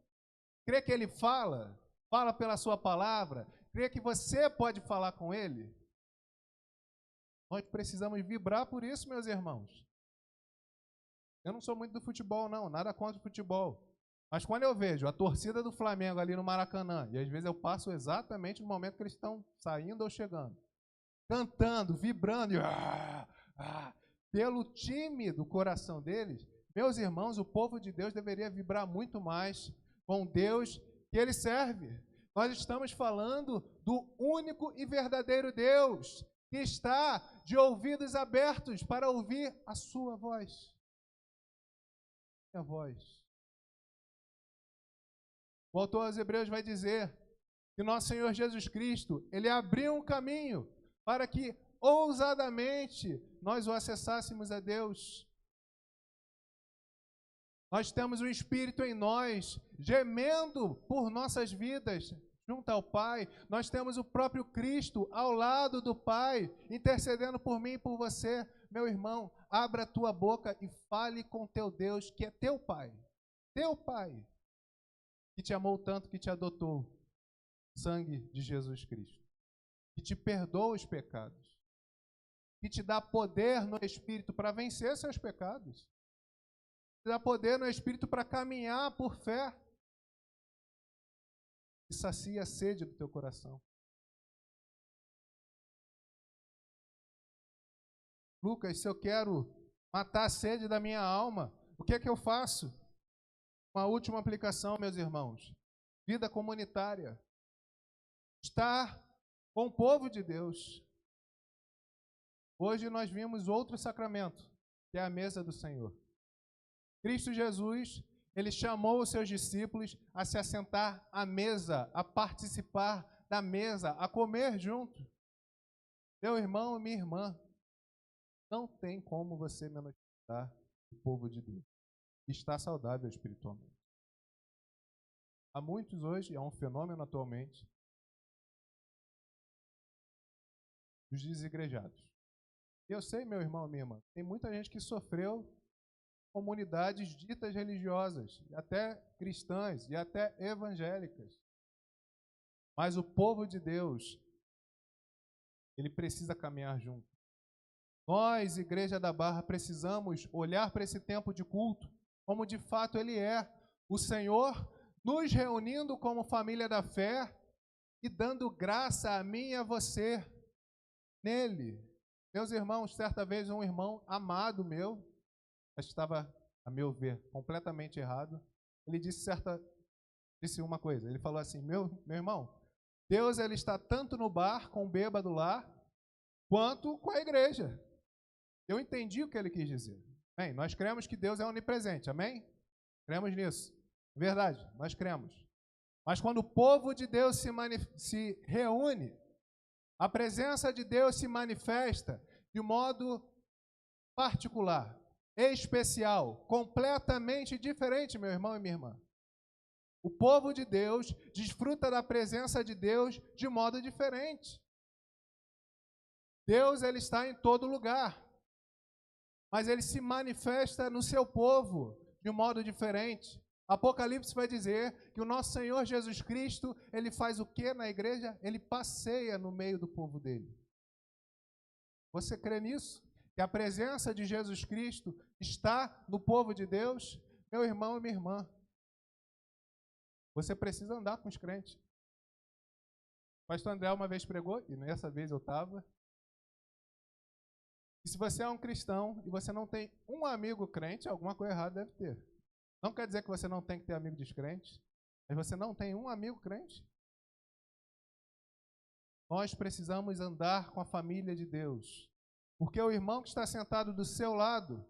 Crê que Ele fala pela sua palavra? Crê que você pode falar com Ele? Nós precisamos vibrar por isso, meus irmãos. Eu não sou muito do futebol, não, nada contra o futebol. Mas quando eu vejo a torcida do Flamengo ali no Maracanã, e às vezes eu passo exatamente no momento que eles estão saindo ou chegando, cantando, vibrando, pelo time do coração deles, meus irmãos, o povo de Deus deveria vibrar muito mais com Deus que ele serve. Nós estamos falando do único e verdadeiro Deus, que está de ouvidos abertos para ouvir a sua voz. A voz. O autor aos Hebreus vai dizer que nosso Senhor Jesus Cristo, ele abriu um caminho para que ousadamente nós o acessássemos a Deus. Nós temos o Espírito em nós, gemendo por nossas vidas junto ao Pai. Nós temos o próprio Cristo ao lado do Pai, intercedendo por mim e por você. Meu irmão, abra a tua boca e fale com teu Deus, que é teu Pai, que te amou tanto, que te adotou. Sangue de Jesus Cristo, que te perdoa os pecados, que te dá poder no Espírito para vencer seus pecados, te dá poder no Espírito para caminhar por fé, e sacia a sede do teu coração. Lucas, se eu quero matar a sede da minha alma, o que é que eu faço? Uma última aplicação, meus irmãos. Vida comunitária. Estar com o povo de Deus. Hoje nós vimos outro sacramento, que é a mesa do Senhor. Cristo Jesus, ele chamou os seus discípulos a se assentar à mesa, a participar da mesa, a comer junto. Meu irmão e minha irmã, não tem como você menosprezar o povo de Deus. Está saudável espiritualmente. Há muitos hoje, é um fenômeno atualmente, dos desigrejados. Eu sei, meu irmão e minha irmã, tem muita gente que sofreu comunidades ditas religiosas, e até cristãs, e até evangélicas. Mas o povo de Deus, ele precisa caminhar junto. Nós, Igreja da Barra, precisamos olhar para esse tempo de culto como de fato ele é. O Senhor nos reunindo como família da fé e dando graça a mim e a você nele. Meus irmãos, certa vez um irmão amado meu, estava, a meu ver, completamente errado, ele disse uma coisa, ele falou assim, meu irmão, Deus ele está tanto no bar com o bêbado lá, quanto com a igreja. Eu entendi o que ele quis dizer. Bem, nós cremos que Deus é onipresente, amém? Cremos nisso. Verdade, nós cremos. Mas quando o povo de Deus se reúne, a presença de Deus se manifesta de modo particular, especial, completamente diferente, meu irmão e minha irmã. O povo de Deus desfruta da presença de Deus de modo diferente. Deus ele está em todo lugar, mas ele se manifesta no seu povo de um modo diferente. Apocalipse vai dizer que o nosso Senhor Jesus Cristo, ele faz o que na igreja? Ele passeia no meio do povo dele. Você crê nisso? Que a presença de Jesus Cristo está no povo de Deus? Meu irmão e minha irmã, você precisa andar com os crentes. O pastor André uma vez pregou, e nessa vez eu estava. E se você é um cristão e você não tem um amigo crente, alguma coisa errada deve ter. Não quer dizer que você não tem que ter amigo descrente, mas você não tem um amigo crente. Nós precisamos andar com a família de Deus. Porque o irmão que está sentado do seu lado,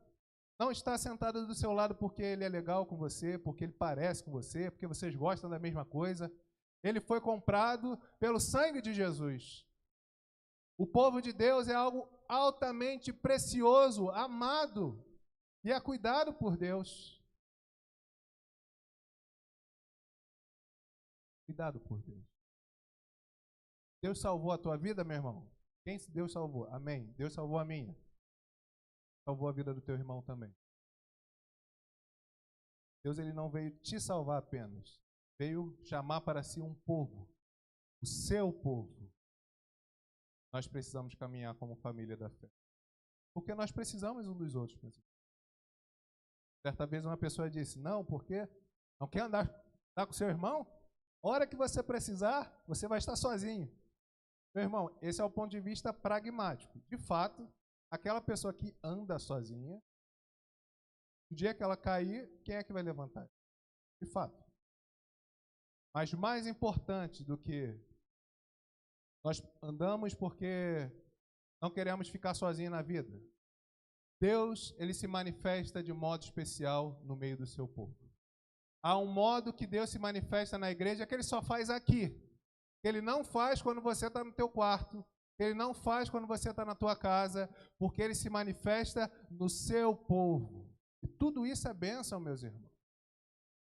não está sentado do seu lado porque ele é legal com você, porque ele parece com você, porque vocês gostam da mesma coisa. Ele foi comprado pelo sangue de Jesus. O povo de Deus é algo altamente precioso, amado, e é cuidado por Deus. Cuidado por Deus. Deus salvou a tua vida, meu irmão? Quem Deus salvou? Amém. Deus salvou a minha. Salvou a vida do teu irmão também. Deus ele não veio te salvar apenas. Veio chamar para si um povo. O seu povo. Nós precisamos caminhar como família da fé. Porque nós precisamos um dos outros. Certa vez uma pessoa disse, não, porque não quer andar com seu irmão? A hora que você precisar, você vai estar sozinho. Meu irmão, esse é o ponto de vista pragmático. De fato, aquela pessoa que anda sozinha, o dia que ela cair, quem é que vai levantar? De fato. Mas mais importante do que nós andamos porque não queremos ficar sozinhos na vida. Deus, ele se manifesta de modo especial no meio do seu povo. Há um modo que Deus se manifesta na igreja que ele só faz aqui. que Ele não faz quando você está no teu quarto, que Ele não faz quando você está na tua casa, porque Ele se manifesta no seu povo. E tudo isso é bênção, meus irmãos.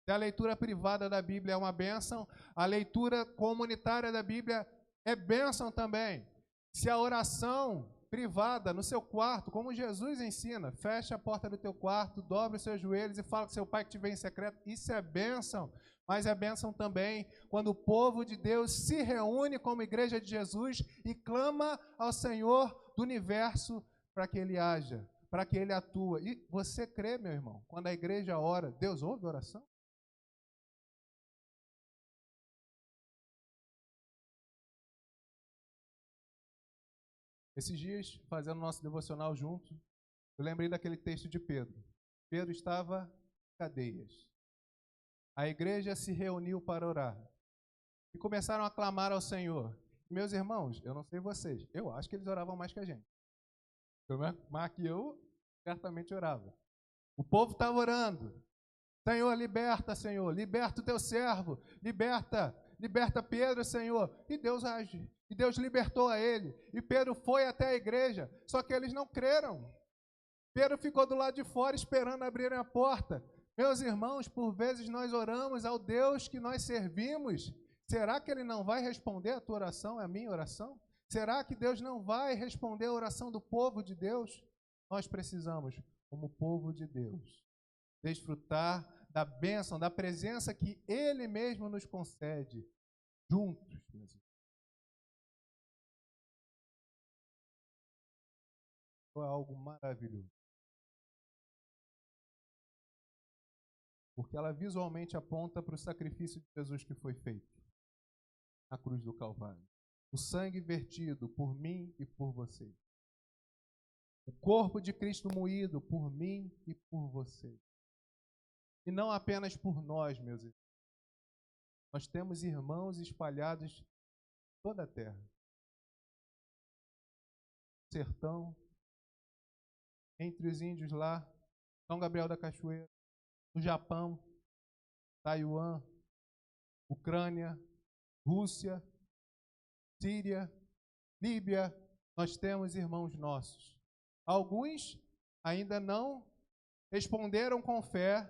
Se a leitura privada da Bíblia é uma bênção, a leitura comunitária da Bíblia é bênção também. Se a oração privada no seu quarto, como Jesus ensina, fecha a porta do teu quarto, dobra os seus joelhos e fala com seu pai que te vê em secreto, isso é bênção. Mas é bênção também quando o povo de Deus se reúne como igreja de Jesus e clama ao Senhor do universo para que Ele haja, para que Ele atua. E você crê, meu irmão, quando a igreja ora, Deus ouve a oração? Esses dias, fazendo nosso devocional junto, eu lembrei daquele texto de Pedro. Pedro estava em cadeias. A igreja se reuniu para orar. E começaram a clamar ao Senhor. Meus irmãos, eu não sei vocês, eu acho que eles oravam mais que a gente. Mas que eu certamente orava. O povo estava orando. Senhor, liberta o teu servo, liberta Pedro, Senhor. E Deus age. E Deus libertou a ele. E Pedro foi até a igreja, só que eles não creram. Pedro ficou do lado de fora esperando abrirem a porta. Meus irmãos, por vezes nós oramos ao Deus que nós servimos. Será que Ele não vai responder a tua oração, a minha oração? Será que Deus não vai responder a oração do povo de Deus? Nós precisamos, como povo de Deus, desfrutar da bênção, da presença que Ele mesmo nos concede, juntos, meus irmãos. É algo maravilhoso. Porque ela visualmente aponta para o sacrifício de Jesus que foi feito na cruz do Calvário. O sangue vertido por mim e por você. O corpo de Cristo moído por mim e por você. E não apenas por nós, meus irmãos. Nós temos irmãos espalhados em toda a terra. No sertão, entre os índios lá, São Gabriel da Cachoeira, no Japão, Taiwan, Ucrânia, Rússia, Síria, Líbia, nós temos irmãos nossos. Alguns ainda não responderam com fé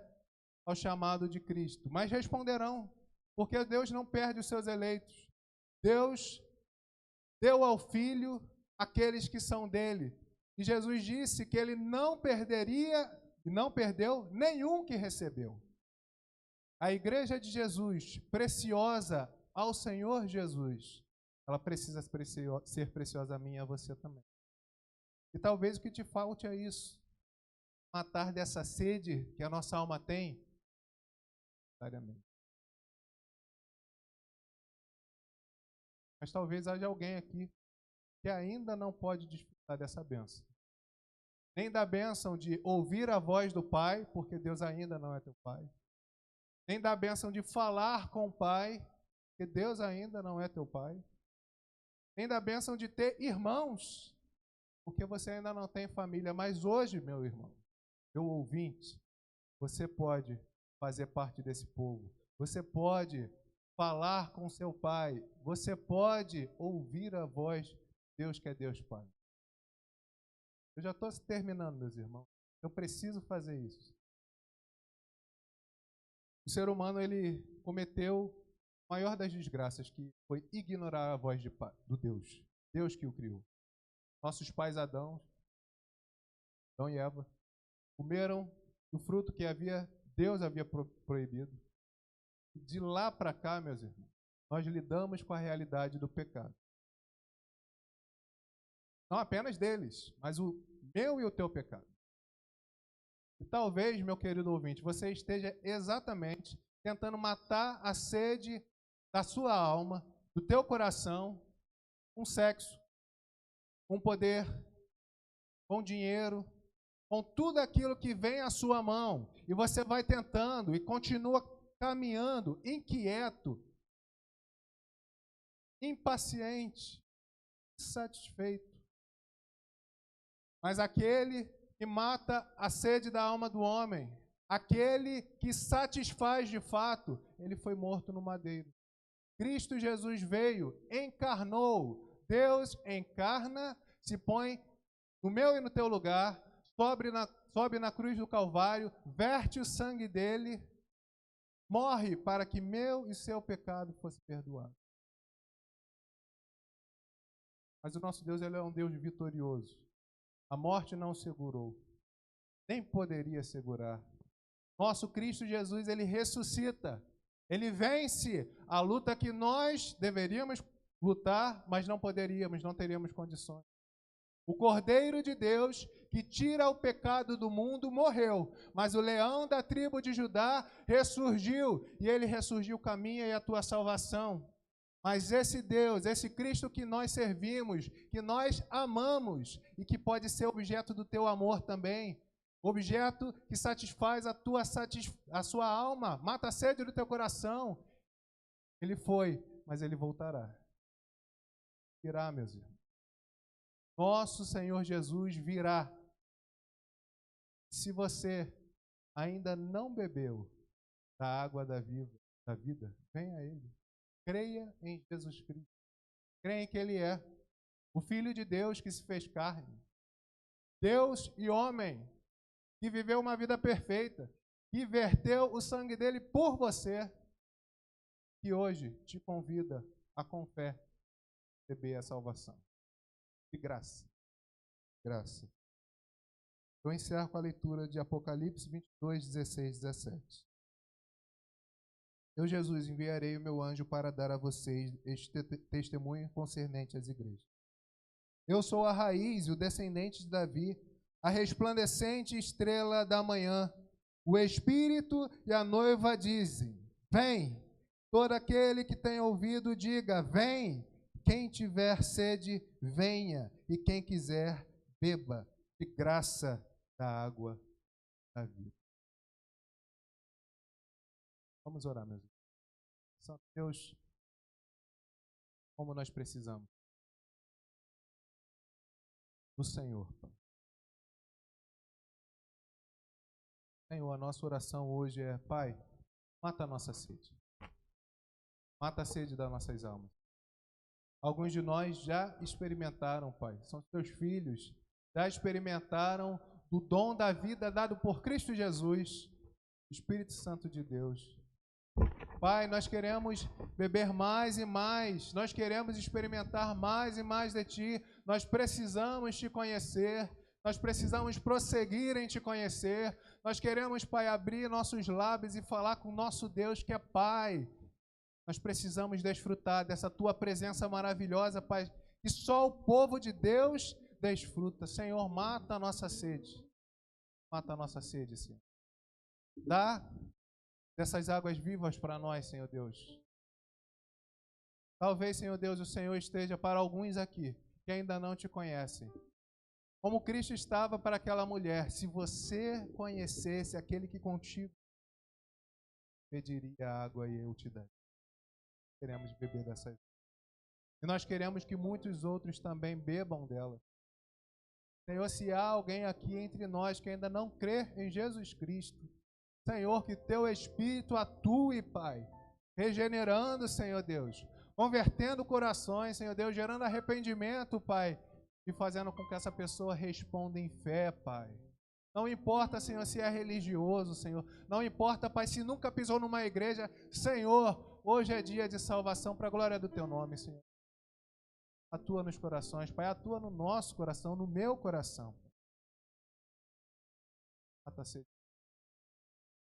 ao chamado de Cristo, mas responderão, porque Deus não perde os seus eleitos. Deus deu ao Filho aqueles que são dele. E Jesus disse que ele não perderia, e não perdeu nenhum que recebeu. A igreja de Jesus, preciosa ao Senhor Jesus, ela precisa ser preciosa a mim e a você também. E talvez o que te falte é isso. Matar dessa sede que a nossa alma tem, diariamente. Mas talvez haja alguém aqui que ainda não pode desfrutar dessa bênção. Nem da bênção de ouvir a voz do Pai, porque Deus ainda não é teu Pai. Nem da bênção de falar com o Pai, porque Deus ainda não é teu Pai. Nem da bênção de ter irmãos, porque você ainda não tem família. Mas hoje, meu irmão, meu ouvinte, você pode fazer parte desse povo. Você pode falar com seu Pai. Você pode ouvir a voz de Deus, que é Deus Pai. Eu já estou terminando, meus irmãos. Eu preciso fazer isso. O ser humano, ele cometeu a maior das desgraças, que foi ignorar a voz do Deus. Deus que o criou. Nossos pais Adão e Eva comeram do fruto que Deus havia proibido. De lá para cá, meus irmãos, nós lidamos com a realidade do pecado. Não apenas deles, mas o meu e o teu pecado. E talvez, meu querido ouvinte, você esteja exatamente tentando matar a sede da sua alma, do teu coração, com sexo, com poder, com dinheiro, com tudo aquilo que vem à sua mão. E você vai tentando e continua caminhando inquieto, impaciente, insatisfeito. Mas aquele que mata a sede da alma do homem, aquele que satisfaz de fato, ele foi morto no madeiro. Cristo Jesus veio, encarnou. Deus encarna, se põe no meu e no teu lugar, sobe na cruz do Calvário, verte o sangue dele, morre para que meu e seu pecado fosse perdoado. Mas o nosso Deus, ele é um Deus vitorioso. A morte não o segurou, nem poderia segurar. Nosso Cristo Jesus, ele ressuscita. Ele vence a luta que nós deveríamos lutar, mas não poderíamos, não teríamos condições. O Cordeiro de Deus, que tira o pecado do mundo, morreu. Mas o leão da tribo de Judá ressurgiu. E ele ressurgiu, caminha e a tua salvação. Mas esse Deus, esse Cristo que nós servimos, que nós amamos e que pode ser objeto do teu amor também, objeto que satisfaz a sua alma, mata a sede do teu coração. Ele foi, mas ele voltará. Virá, meus irmãos. Nosso Senhor Jesus virá. Se você ainda não bebeu da água da vida, venha a Ele. Creia em Jesus Cristo. Creia que Ele é o Filho de Deus que se fez carne. Deus e homem, que viveu uma vida perfeita, que verteu o sangue dele por você, que hoje te convida a com fé receber a salvação. De graça. Graça. Eu encerro com a leitura de Apocalipse 22, 16, 17. Eu, Jesus, enviarei o meu anjo para dar a vocês este testemunho concernente às igrejas. Eu sou a raiz e o descendente de Davi, a resplandecente estrela da manhã. O Espírito e a noiva dizem, vem. Todo aquele que tem ouvido, diga, vem. Quem tiver sede, venha. E quem quiser, beba de graça da água da vida. Vamos orar, meus irmãos. Santo Deus, como nós precisamos do Senhor, Pai. Senhor, a nossa oração hoje é, Pai, mata a nossa sede. Mata a sede das nossas almas. Alguns de nós já experimentaram, Pai, são teus filhos, já experimentaram do dom da vida dado por Cristo Jesus, Espírito Santo de Deus. Pai, nós queremos beber mais e mais, nós queremos experimentar mais e mais de Ti, nós precisamos Te conhecer, nós precisamos prosseguir em Te conhecer, nós queremos, Pai, abrir nossos lábios e falar com o nosso Deus que é Pai. Nós precisamos desfrutar dessa Tua presença maravilhosa, Pai, que só o povo de Deus desfruta. Senhor, mata a nossa sede. Mata a nossa sede, Senhor. Dá dessas águas vivas para nós, Senhor Deus. Talvez, Senhor Deus, o Senhor esteja para alguns aqui que ainda não Te conhecem. Como Cristo estava para aquela mulher, se você conhecesse aquele que contigo pediria água e eu te daria. Queremos beber dessa água. E nós queremos que muitos outros também bebam dela. Senhor, se há alguém aqui entre nós que ainda não crê em Jesus Cristo, Senhor, que Teu Espírito atue, Pai, regenerando, Senhor Deus, convertendo corações, Senhor Deus, gerando arrependimento, Pai, e fazendo com que essa pessoa responda em fé, Pai. Não importa, Senhor, se é religioso, Senhor. Não importa, Pai, se nunca pisou numa igreja. Senhor, hoje é dia de salvação para a glória do Teu nome, Senhor. Atua nos corações, Pai. Atua no nosso coração, no meu coração. Mata a sede.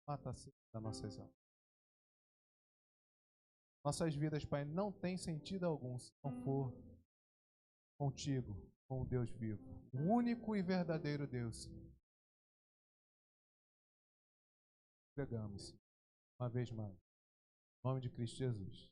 Mata a sede das nossas almas. Nossas vidas, Pai, não tem sentido algum se não for contigo, com o Deus vivo. O único e verdadeiro Deus, Senhor. Pregamos uma vez mais. Em nome de Cristo Jesus.